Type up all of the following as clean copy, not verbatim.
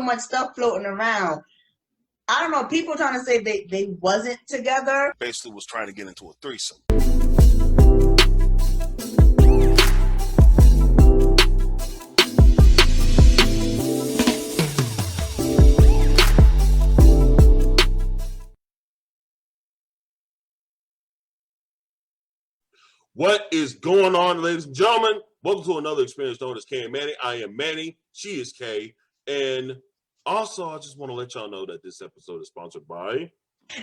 much stuff floating around. I don't know. People trying to say they wasn't together. Basically was trying to get into a threesome. What is going on, ladies and gentlemen? Welcome to another experience known as K and Manny. I am Manny. She is K. And also, I just want to let y'all know that this episode is sponsored by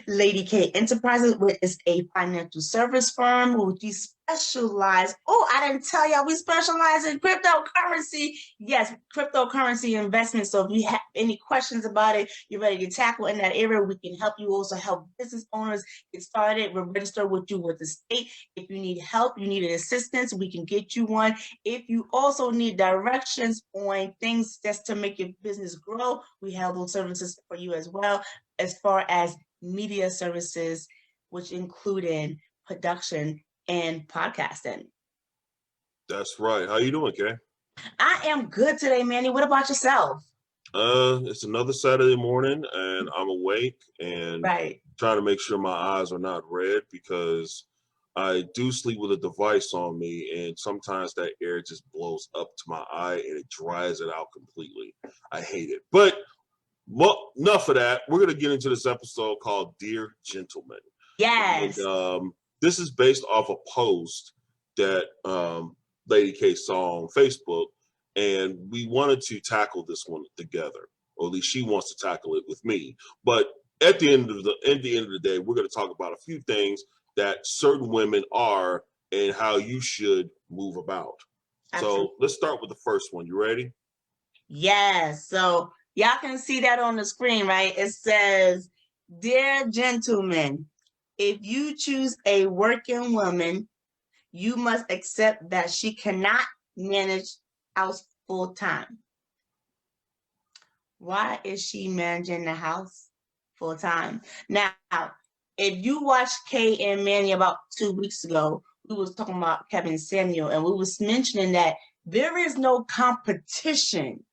Lady K Enterprises, which is a financial service firm where we specialize. Oh, I didn't tell y'all we specialize in cryptocurrency. Yes, cryptocurrency investments. So if you have any questions about it, you're ready to tackle in that area, we can help you. Also help business owners get started. We'll register with you with the state. If you need help, you need assistance, we can get you one. If you also need directions on things just to make your business grow, we have those services for you as well. As far as media services, which include production and podcasting. That's right. How you doing, Kay? I am good today, Manny. What about yourself? It's another Saturday morning, and I'm awake and trying to make sure my eyes are not red because I do sleep with a device on me, and sometimes that air just blows up to my eye and it dries it out completely. I hate it. But well, enough of that. We're going to get into this episode called Dear Gentlemen. Yes. And, this is based off a post that Lady K saw on Facebook, and we wanted to tackle this one together, or at least she wants to tackle it with me. But at the end of the day, we're going to talk about a few things that certain women are and how you should move about. Absolutely. So let's start with the first one. You ready? Yes. So y'all can see that on the screen, right? It says, "Dear gentlemen, if you choose a working woman, you must accept that she cannot manage house full time." Why is she managing the house full time? Now, if you watched Kay and Manny about 2 weeks ago, we was talking about Kevin Samuel, and we was mentioning that there is no competition.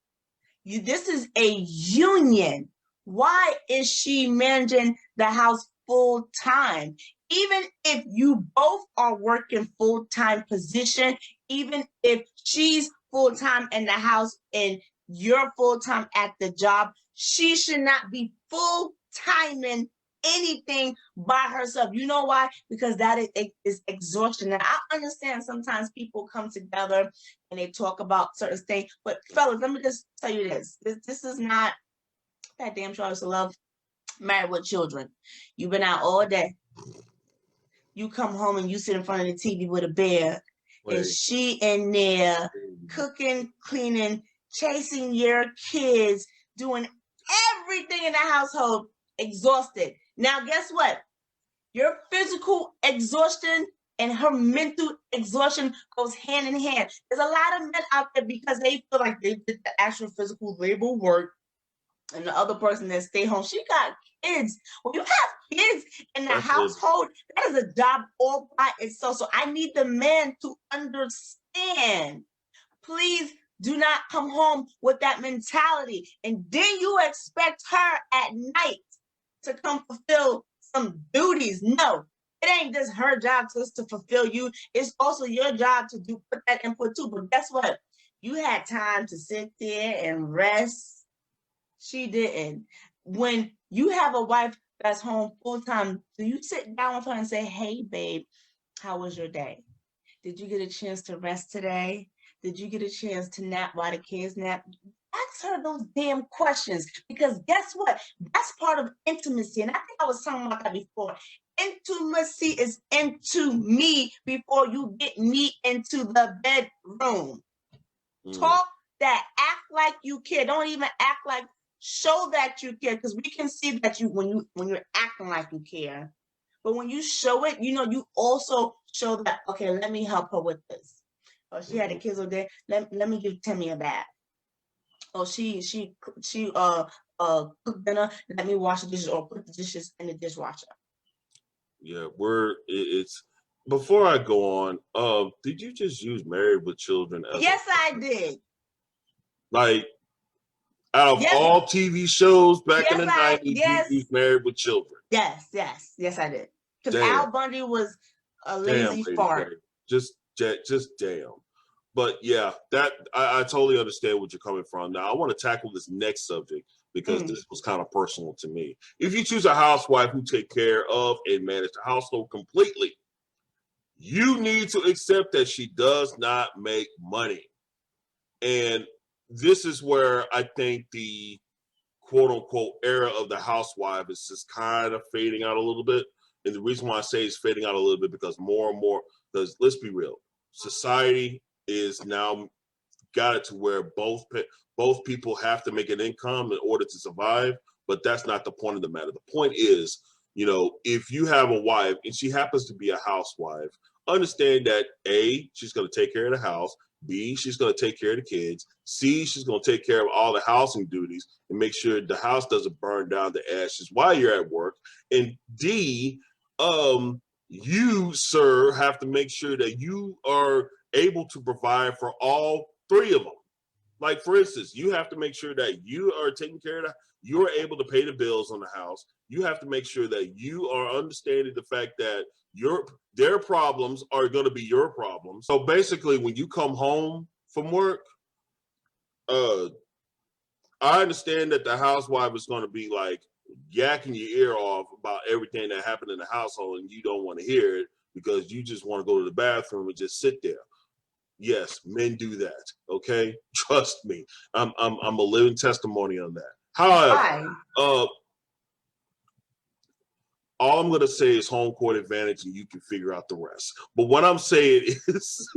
This is a union. Why is she managing the house full time? Even if you both are working full-time position, even if she's full-time in the house and you're full-time at the job, she should not be full-timing anything by herself. You know why? Because that is exhaustion. And I understand sometimes people come together and they talk about certain things, but fellas, let me just tell you this. This is not that damn Charles to Love, Married with Children. You've been out all day. You come home and you sit in front of the TV with a bear, and she in there cooking, cleaning, chasing your kids, doing everything in the household, exhausted. Now, guess what? Your physical exhaustion and her mental exhaustion goes hand in hand. There's a lot of men out there because they feel like they did the actual physical labor work, and the other person that stay home, she got kids. When you have kids in the household, that is a job all by itself. So I need the man to understand. Please do not come home with that mentality. And then you expect her at night to come fulfill some duties. No, it ain't just her job just to fulfill you. It's also your job to put that input too. But guess what? You had time to sit there and rest. She didn't. When you have a wife that's home full time, do you sit down with her and say, "Hey, babe, how was your day? Did you get a chance to rest today? Did you get a chance to nap while the kids nap?" Ask her those damn questions, because guess what? That's part of intimacy. And I think I was talking about that before. Intimacy is into me before you get me into the bedroom. Talk that, act like you care. Don't even act like, show that you care, because we can see that when you're acting like you care. But when you show it, you also show that, okay, let me help her with this. Oh, she had the kids all day. Let me give Timmy a bath. Oh, she cooked dinner. Let me wash the dishes or put the dishes in the dishwasher. Yeah, it's before I go on, did you just use Married with Children as Yes, I did. Like, Out of Yes, all TV shows back in yes, the 90s, yes, you Married with Children. yes, yes, yes, I did. Because Damn. Al Bundy was a Damn, lazy Lady K. fart. Just damn. But yeah, that I totally understand what you're coming from. Now I want to tackle this next subject because Mm. this was kind of personal to me. If you choose a housewife who take care of and manage the household completely, you need to accept that she does not make money. And this is where I think the quote unquote era of the housewife is just kind of fading out a little bit. And the reason why I say it's fading out a little bit because more and more, because let's be real, society is now got it to where both people have to make an income in order to survive. But that's not the point of the matter. The point is, you know, if you have a wife and she happens to be a housewife, understand that A, she's going to take care of the house. B, she's going to take care of the kids. C, she's going to take care of all the housing duties and make sure the house doesn't burn down to ashes while you're at work. And D, you, sir, have to make sure that you are able to provide for all three of them. Like, for instance, you have to make sure that you are taking care of you're able to pay the bills on the house. You have to make sure that you are understanding the fact that their problems are going to be your problems. So basically, when you come home from work, I understand that the housewife is going to be like yakking your ear off about everything that happened in the household, and you don't want to hear it because you just want to go to the bathroom and just sit there. Yes, men do that. Okay, trust me. I'm a living testimony on that. However, Why? all I'm gonna say is home court advantage, and you can figure out the rest. But what I'm saying is,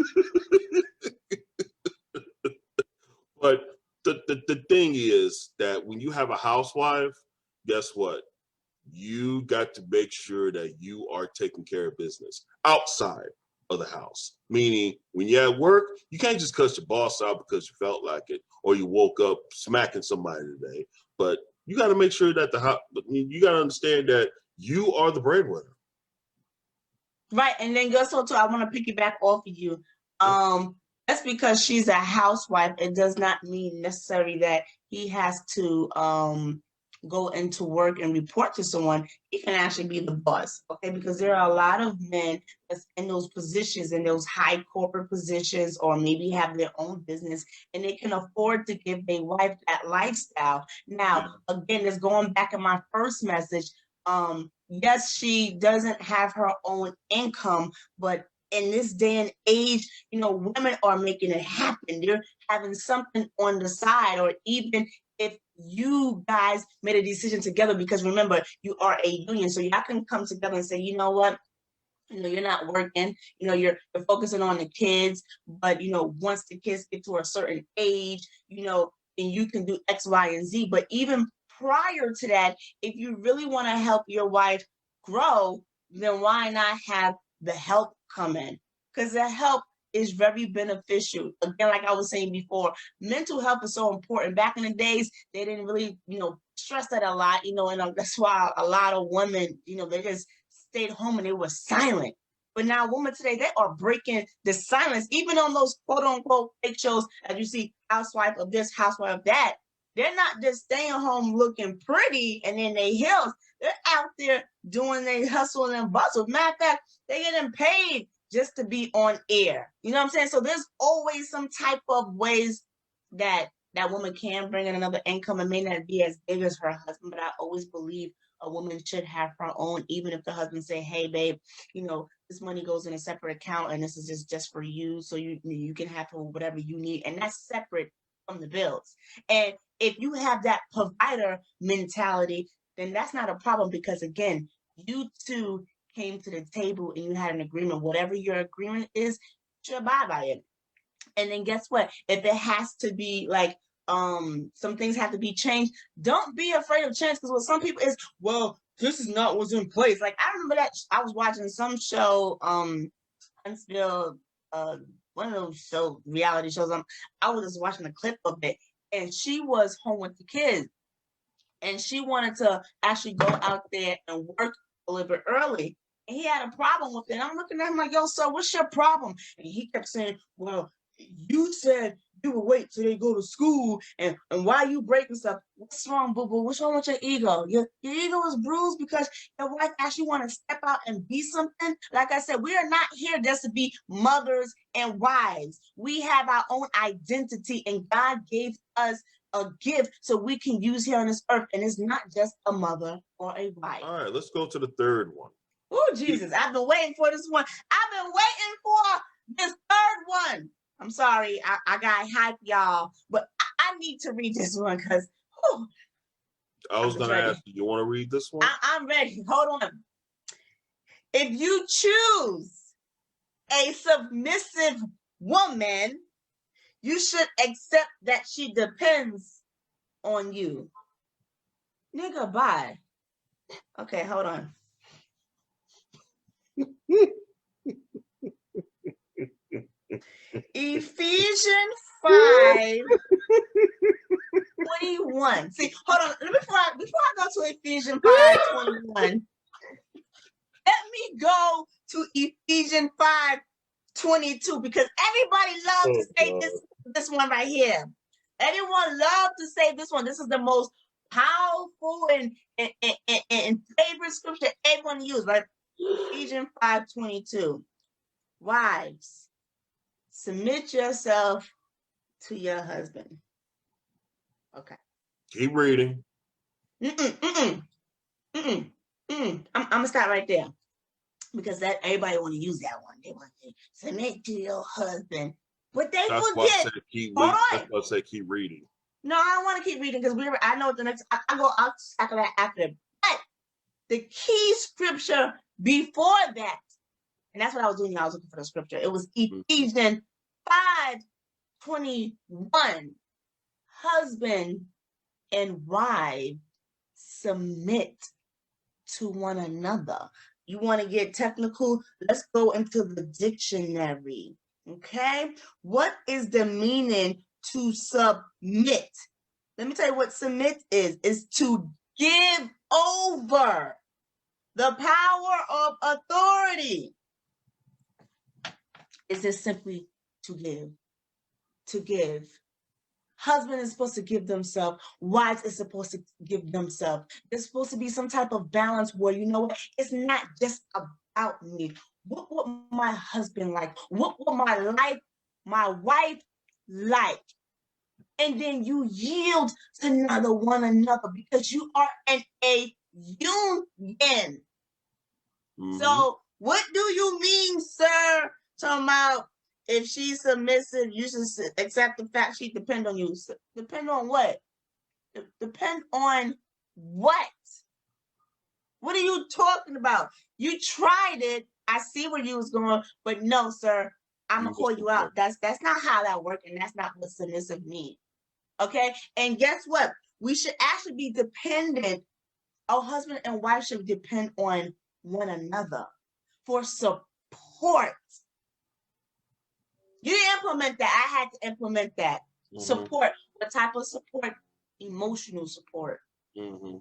but the thing is that when you have a housewife, guess what? You got to make sure that you are taking care of business outside of the house. Meaning, when you're at work, you can't just cuss your boss out because you felt like it or you woke up smacking somebody today. But you got to make sure that you got to understand that you are the breadwinner. Right, and then guess what? Too, I want to piggyback off of you. That's because she's a housewife. It does not mean necessarily that he has to go into work and report to someone. He can actually be the boss, okay? Because there are a lot of men that's in those positions, in those high corporate positions, or maybe have their own business, and they can afford to give their wife that lifestyle. Now, again, it's going back in my first message. Yes, she doesn't have her own income, but in this day and age, you know, women are making it happen. They're having something on the side, or even if you guys made a decision together, because remember, you are a union, so y'all can come together and say, you know what, you know, you're not working, you know, you're focusing on the kids, but you know, once the kids get to a certain age, you know, then you can do X, Y, and Z. But even prior to that, if you really want to help your wife grow, then why not have the help come in? Because the help is very beneficial. Again, like I was saying before, mental health is so important. Back in the days, they didn't really, you know, stress that a lot, you know, and that's why a lot of women, you know, they just stayed home and they were silent. But now women today, they are breaking the silence, even on those quote unquote fake shows, as you see, housewife of this, housewife of that. They're not just staying home looking pretty and in their heels. They're out there doing their hustle and bustle. Matter of fact, they're getting paid just to be on air. You know what I'm saying? So there's always some type of ways that that woman can bring in another income. It may not be as big as her husband, but I always believe a woman should have her own, even if the husband say, hey babe, you know, this money goes in a separate account and this is just for you, so you can have whatever you need, and that's separate from the bills. And if you have that provider mentality, then that's not a problem, because again, you two came to the table and you had an agreement. Whatever your agreement is, you should abide by it. And then guess what? If it has to be like some things have to be changed, don't be afraid of change, because what some people is, well, this is not what's in place. Like I remember that I was watching some show, Huntsville, one of those reality shows. I was just watching a clip of it, and she was home with the kids, and she wanted to actually go out there and work a little bit early. And he had a problem with it. And I'm looking at him like, yo, sir, what's your problem? And he kept saying, well, you said you will wait till they go to school, and why you breaking stuff? What's wrong, boo-boo? What's wrong with your ego? Your ego is bruised because your wife actually want to step out and be something. Like I said, we are not here just to be mothers and wives. We have our own identity, and God gave us a gift so we can use here on this earth, and it's not just a mother or a wife. All right, let's go to the third one. Oh, Jesus, I've been waiting for this one. I've been waiting for this third one. I'm sorry, I got hype, y'all, but I need to read this one because I was going to ask you want to read this one? I'm ready. Hold on. If you choose a submissive woman, you should accept that she depends on you. Nigga, bye. Okay, hold on. Ephesians 5:21. See, hold on. Before I go to Ephesians 5:21, let me go to Ephesians 5:22 because everybody loves to say this one right here. Everyone loves to say this one. This is the most powerful and favorite scripture everyone uses, right? Ephesians 5:22. Wives, submit yourself to your husband. Okay. Keep reading. I'm gonna stop right there because that everybody want to use that one. They want to submit to your husband, but they That's forget. Why I say keep reading. No, I don't want to keep reading because I know the next. I'll tackle that after. But the key scripture before that, and that's what I was doing. I was looking for the scripture. It was Ephesians 5:21. Husband and wife submit to one another. You want to get technical? Let's go into the dictionary. Okay, what is the meaning to submit? Let me tell you what submit is to give over the power of authority. Is this simply to give? Husband is supposed to give themselves. Wives is supposed to give themselves. There's supposed to be some type of balance where, you know what, it's not just about me. What would my husband like? What would my wife like? And then you yield to one another because you are in a union. So what do you mean, sir? Talking about if she's submissive, you should accept the fact she depend on you. Depend on what? Depend on what? What are you talking about? You tried it. I see where you was going, but no, sir. I'm gonna call you out. That's not how that works, and that's not what submissive means. Okay? And guess what? We should actually be dependent. Our husband and wife should depend on one another for support. You didn't implement that. I had to implement that. Support. What type of support? Emotional support. I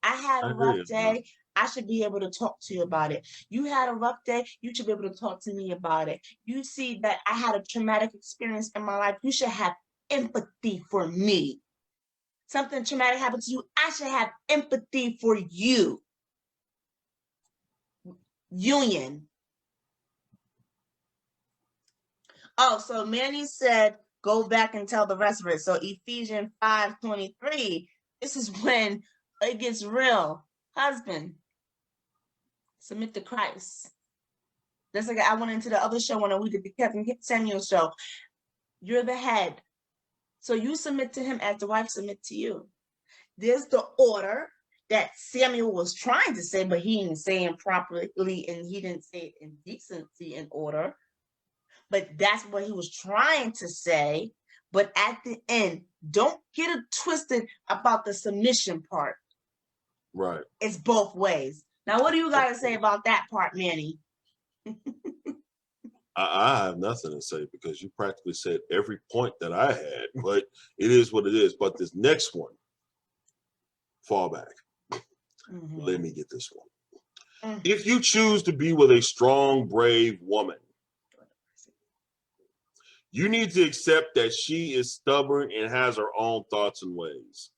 had a rough day. I should be able to talk to you about it. You had a rough day. You should be able to talk to me about it. You see that I had a traumatic experience in my life. You should have empathy for me. Something traumatic happened to you. I should have empathy for you. Union. Oh, so Manny said, go back and tell the rest of it. So Ephesians 5:23, this is when it gets real. Husband, submit to Christ. That's like I went into the other show when we did the Kevin Samuel show. You're the head. So you submit to him as the wife submit to you. There's the order that Samuel was trying to say, but he didn't say it properly, and he didn't say it in decency and order. But that's what he was trying to say. But at the end, don't get it twisted about the submission part. Right. It's both ways. Now, what do you got to say about that part, Manny? I have nothing to say because you practically said every point that I had, but it is what it is. But this next one, fall back. Let me get this one. If you choose to be with a strong, brave woman, You need to accept that she is stubborn and has her own thoughts and ways.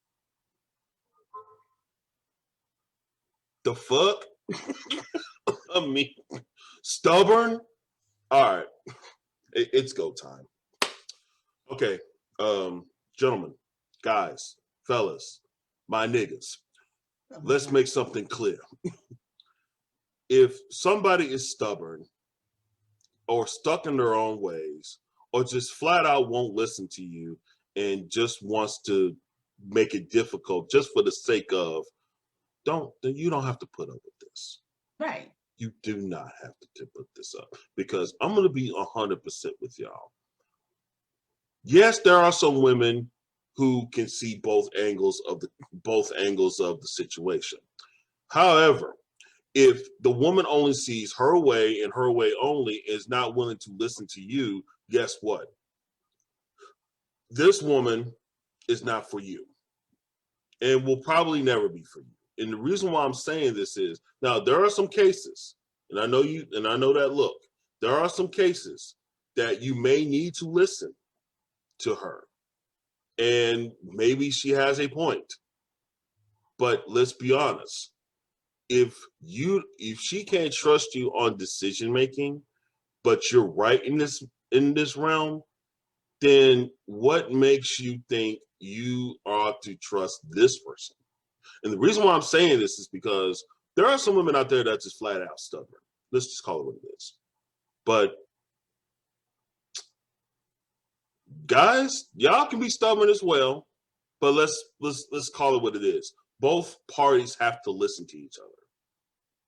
The fuck? I mean, stubborn? All right. It's go time. Okay. Gentlemen, guys, fellas, my niggas, let's make something clear. If somebody is stubborn or stuck in their own ways or just flat out won't listen to you and just wants to make it difficult just for the sake of, you don't have to put up with this. Right. You do not have to put this up, because I'm going to be 100% with y'all. Yes, there are some women who can see both angles of the situation. However, if the woman only sees her way and her way only, is not willing to listen to you, guess what? This woman is not for you and will probably never be for you. And the reason why I'm saying this is, now there are some cases, and I know that look, there are some cases that you may need to listen to her. And maybe she has a point. But let's be honest. If she can't trust you on decision making, but you're right in this realm, then what makes you think you ought to trust this person? And the reason why I'm saying this is because there are some women out there that just flat out stubborn. Let's just call it what it is. But guys, y'all can be stubborn as well. But let's call it what it is. Both parties have to listen to each other.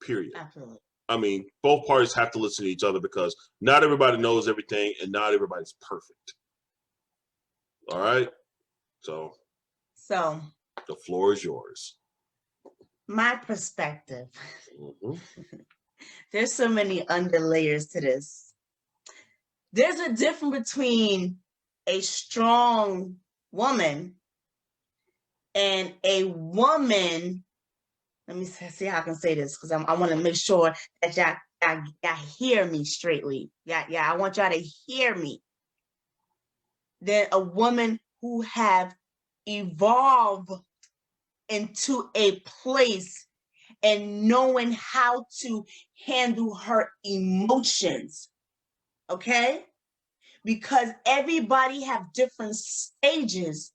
Period. Absolutely. I mean, both parties have to listen to each other, because not everybody knows everything and not everybody's perfect. All right? So the floor is yours. My perspective. There's so many underlayers to this. There's a difference between a strong woman and a woman. Let me see how I can say this, because I want to make sure that y'all hear me straightly. Yeah, I want y'all to hear me. Then a woman who have evolved into a place and knowing how to handle her emotions, okay? Because everybody have different stages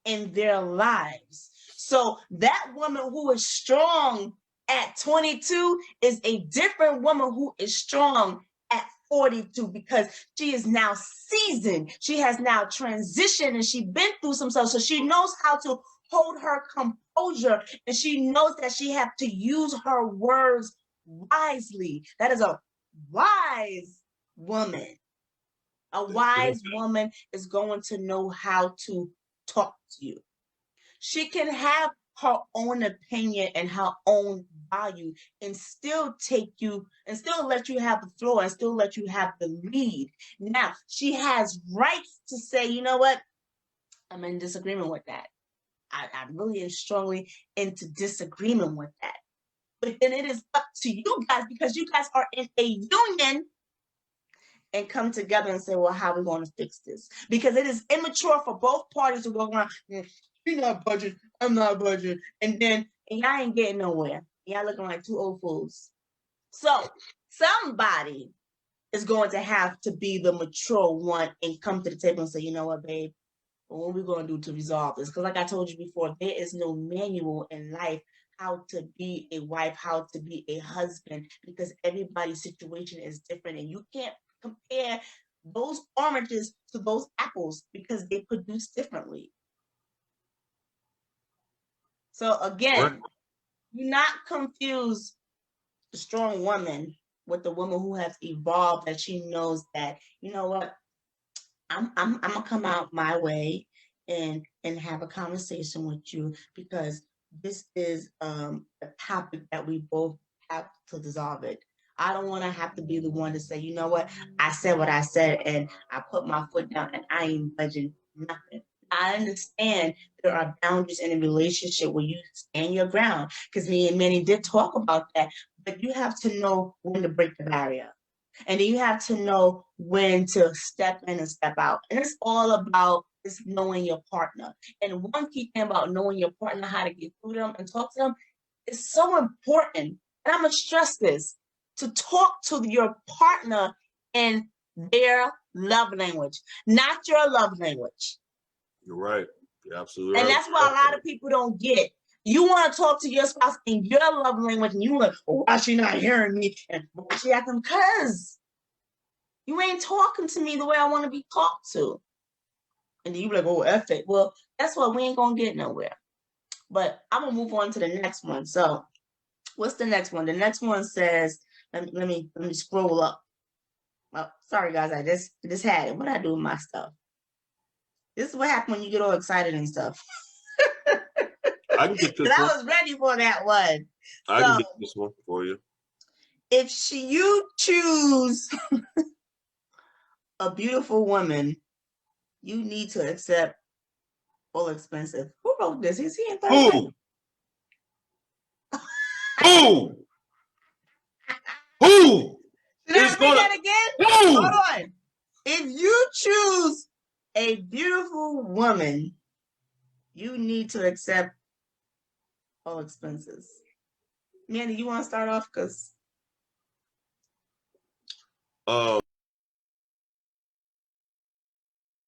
in their lives. So that woman who is strong at 22 is a different woman who is strong at 42, because she is now seasoned. She has now transitioned and she's been through some stuff. So she knows how to hold her composure, and she knows that she have to use her words wisely. That is a wise woman. A wise woman is going to know how to talk to you. She can have her own opinion and her own value and still take you and still let you have the floor and still let you have the lead. Now, she has rights to say, you know what? I'm in disagreement with that. I really am strongly into disagreement with that. But then it is up to you guys, because you guys are in a union, and come together and say, well, how are we going to fix this? Because it is immature for both parties to go around, you're not budget, I'm not budget. And y'all ain't getting nowhere. Y'all looking like two old fools. So somebody is going to have to be the mature one and come to the table and say, you know what, babe, what are we going to do to resolve this? Because like I told you before, there is no manual in life how to be a wife, how to be a husband, because everybody's situation is different, and you can't compare those oranges to those apples because they produce differently. So again, do not confuse the strong woman with the woman who has evolved, that she knows that, you know what, I'm gonna come out my way and have a conversation with you, because this is a topic that we both have to dissolve it. I don't want to have to be the one to say, you know what, I said what I said and I put my foot down and I ain't budging nothing. I understand there are boundaries in a relationship where you stand your ground, because me and Manny did talk about that, but you have to know when to break the barrier. And then you have to know when to step in and step out. And it's all about just knowing your partner. And one key thing about knowing your partner, how to get through them and talk to them, is so important. And I'm going to stress this, to talk to your partner in their love language, not your love language. You're right. You're absolutely And right. that's what a lot of people don't get. You want to talk to your spouse in your love language, and you like, oh, why she not hearing me? And why she acting? Because you ain't talking to me the way I want to be talked to. And then you be like, oh, F it. Well, that's what we ain't gonna get nowhere. But I'm gonna move on to the next one. So, what's the next one? The next one says, let me scroll up. Oh, sorry guys, I just had it. What I do with my stuff? This is what happens when you get all excited and stuff. I can get this one. I was ready for that one. I can get this one for you. If you choose a beautiful woman, you need to accept all expensive. Who wrote this? Is he in third grade? Who? Who? Did I read that again? Who? Hold on. If you choose a beautiful woman, you need to accept all expenses. Manny, you want to start off? Because